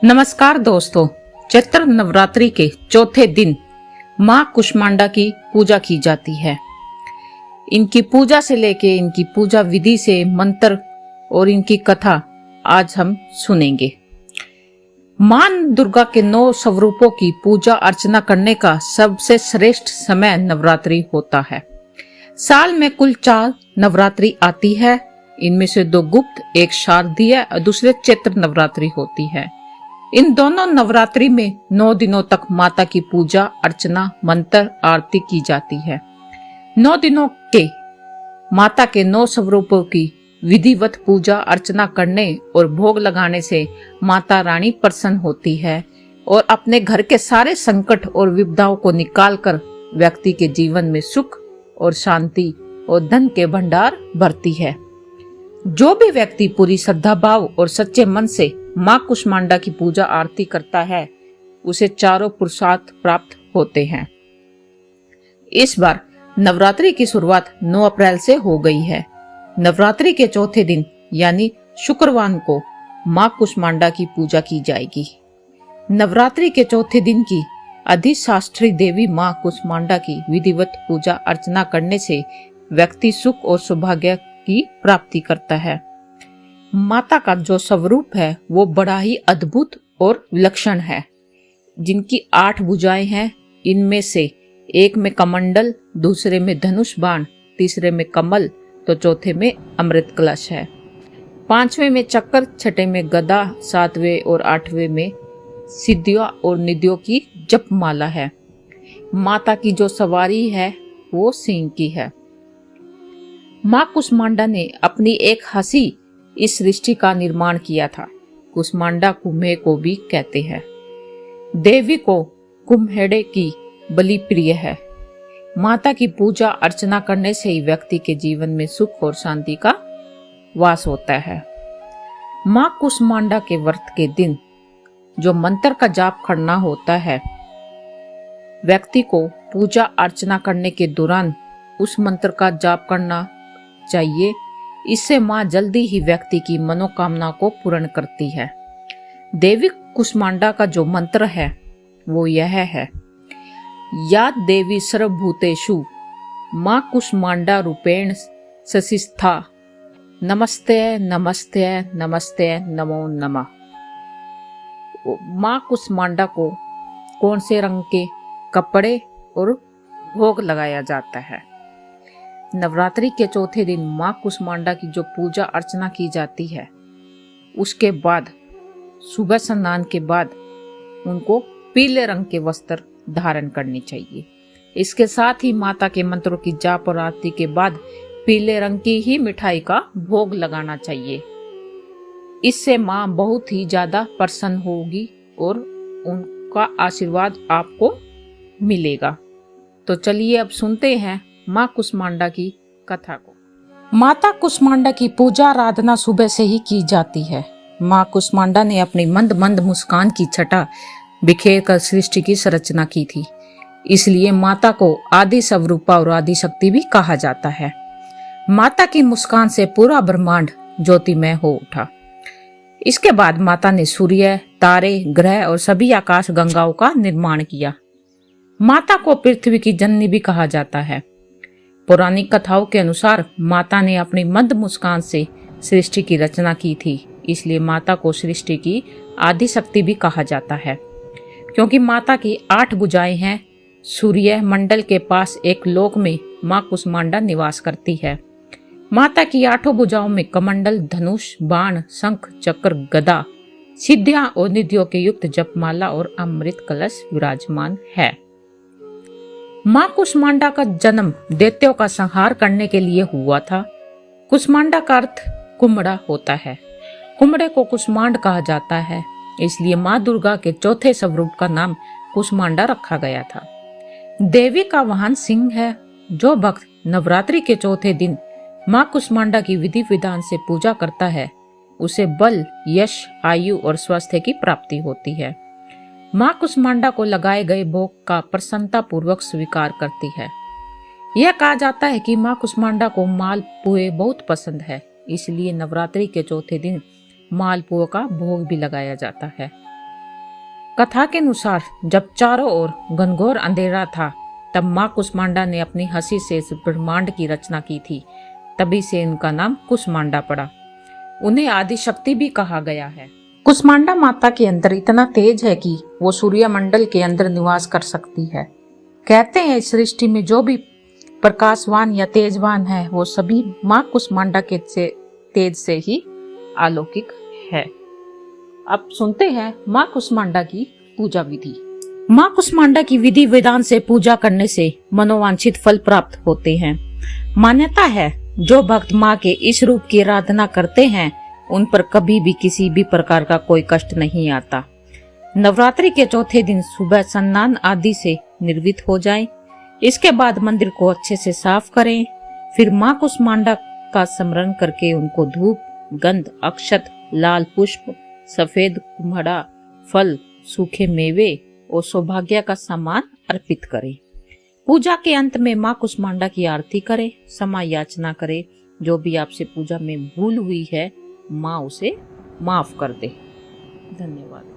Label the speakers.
Speaker 1: नमस्कार दोस्तों। चैत्र नवरात्रि के चौथे दिन मां कुष्मांडा की पूजा की जाती है। इनकी पूजा से लेके इनकी पूजा विधि से मंत्र और इनकी कथा आज हम सुनेंगे। मां दुर्गा के 9 स्वरूपों की पूजा अर्चना करने का सबसे श्रेष्ठ समय नवरात्रि होता है। साल में कुल 4 नवरात्रि आती है। इनमें से 2 गुप्त, एक शारदीय और दूसरे चैत्र नवरात्रि होती है। इन दोनों नवरात्रि में 9 दिनों तक माता की पूजा अर्चना, मंत्र, आरती की जाती है। 9 दिनों के माता के 9 स्वरूपों की विधिवत पूजा अर्चना करने और भोग लगाने से माता रानी प्रसन्न होती है और अपने घर के सारे संकट और विपदाओं को निकालकर व्यक्ति के जीवन में सुख और शांति और धन के भंडार भरती है। जो भी व्यक्ति पूरी श्रद्धा भाव और सच्चे मन से मां कुष्मांडा की पूजा आरती करता है उसे चारों पुरुषार्थ प्राप्त होते हैं। इस बार नवरात्रि की शुरुआत 9 अप्रैल से हो गई है। नवरात्रि के चौथे दिन यानी शुक्रवार को मां कुष्मांडा की पूजा की जाएगी। नवरात्रि के चौथे दिन की अधिशास्त्री देवी मां कुष्मांडा की विधिवत पूजा अर्चना करने से व्यक्ति सुख और सौभाग्य की प्राप्ति करता है। माता का जो स्वरूप है वो बड़ा ही अद्भुत और विलक्षण है। जिनकी 8 भुजाएं हैं, इनमें से एक में कमंडल, दूसरे में धनुष बाण, तीसरे में कमल तो चौथे में अमृत कलश है। 5वें में चक्र, 6ठे में गदा, 7वें और 8वें में सिद्धियों और निधियों की जपमाला है। माता की जो सवारी है वो सिंह की है। मां कुष्मांडा ने अपनी एक हंसी इस सृष्टि का निर्माण किया था। कुष्मांडा कुम्हे को भी कहते हैं। देवी को कुम्हेड़े की बलि प्रिय है। माता की पूजा अर्चना करने से ही व्यक्ति के जीवन में सुख और शांति का वास होता है। मां कुष्मांडा के व्रत के दिन जो मंत्र का जाप करना होता है, व्यक्ति को पूजा अर्चना करने के दौरान उस मंत्र का जाप करना चाहिए। इससे मां जल्दी ही व्यक्ति की मनोकामना को पूर्ण करती है। देवी कुष्मांडा का जो मंत्र है वो यह है, या देवी सर्वभूतेषु मां कुष्मांडा रूपेण ससिस्था नमस्ते नमस्ते नमस्ते नमो नमः। मां कुष्मांडा को कौन से रंग के कपड़े और भोग लगाया जाता है? नवरात्रि के चौथे दिन मां कुष्मांडा की जो पूजा अर्चना की जाती है, उसके बाद सुबह स्नान के बाद उनको पीले रंग के वस्त्र धारण करनी चाहिए। इसके साथ ही माता के मंत्रों की जाप और आरती के बाद पीले रंग की ही मिठाई का भोग लगाना चाहिए। इससे मां बहुत ही ज्यादा प्रसन्न होगी और उनका आशीर्वाद आपको मिलेगा। तो चलिए अब सुनते हैं मां कुष्मांडा की कथा को। माता कुष्मांडा की पूजा आराधना सुबह से ही की जाती है। मां कुष्मांडा ने अपनी मंद मंद मुस्कान की छटा बिखेर कर सृष्टि की संरचना की थी। इसलिए माता को आदि स्वरूपा और आदि शक्ति भी कहा जाता है। माता की मुस्कान से पूरा ब्रह्मांड ज्योतिमय हो उठा। इसके बाद माता ने सूर्य, तारे, ग्रह और सभी आकाश गंगाओं का निर्माण किया। माता को पृथ्वी की जननी भी कहा जाता है। पौराणिक कथाओं के अनुसार माता ने अपनी मंद मुस्कान से सृष्टि की रचना की थी। इसलिए माता को सृष्टि की आदि शक्ति भी कहा जाता है। क्योंकि माता की 8 भुजाएं हैं। सूर्य मंडल के पास एक लोक में मां कुष्मांडा निवास करती है। माता की 8 भुजाओं में कमंडल, धनुष, बाण, शंख, चक्र, गदा, सिद्धियां और निधियों के युक्त जपमाला और अमृत कलश विराजमान है। मां कुष्मांडा का जन्म दैत्यों का संहार करने के लिए हुआ था। कुष्मांडा का अर्थ कुम्हड़ा होता है। कुम्हड़े को कुष्मांड कहा जाता है। इसलिए मां दुर्गा के चौथे स्वरूप का नाम कुष्मांडा रखा गया था। देवी का वाहन सिंह है। जो भक्त नवरात्रि के चौथे दिन मां कुष्मांडा की विधि विधान से पूजा करता है उसे बल, यश, आयु और स्वास्थ्य की प्राप्ति होती है। मां कुष्मांडा को लगाए गए भोग का प्रसन्नता पूर्वक स्वीकार करती है। यह कहा जाता है कि मां कुष्मांडा को मालपुए बहुत पसंद है। इसलिए नवरात्रि के चौथे दिन मालपुओं का भोग भी लगाया जाता है। कथा के अनुसार जब चारों ओर घनघोर अंधेरा था, तब माँ कुष्मांडा ने अपनी हंसी से इस ब्रह्मांड की रचना की थी। तभी से इनका नाम कुष्मांडा पड़ा। उन्हें आदि शक्ति भी कहा गया है। कुष्मांडा माता के अंदर इतना तेज है कि वो सूर्यमंडल के अंदर निवास कर सकती है। कहते हैं इस सृष्टि में जो भी प्रकाशवान या तेजवान है, वो सभी माँ कुष्मांडा के तेज से ही अलौकिक है। अब सुनते हैं माँ कुष्मांडा की पूजा विधि। माँ कुष्मांडा की विधि विधान से पूजा करने से मनोवांछित फल प्राप्त होते हैं। मान्यता है जो भक्त माँ के इस रूप की आराधना करते हैं, उन पर कभी भी किसी भी प्रकार का कोई कष्ट नहीं आता। नवरात्रि के चौथे दिन सुबह स्नान आदि से निर्वित हो जाएं। इसके बाद मंदिर को अच्छे से साफ करें। फिर माँ कुष्मांडा का स्मरण करके उनको धूप, गंध, अक्षत, लाल पुष्प, सफेद कुम्हड़ा, फल, सूखे मेवे और सौभाग्य का सामान अर्पित करें। पूजा के अंत में माँ कुष्मांडा की आरती करें, क्षमा याचना करें। जो भी आपसे पूजा में भूल हुई है, माँ उसे माफ कर दे। धन्यवाद।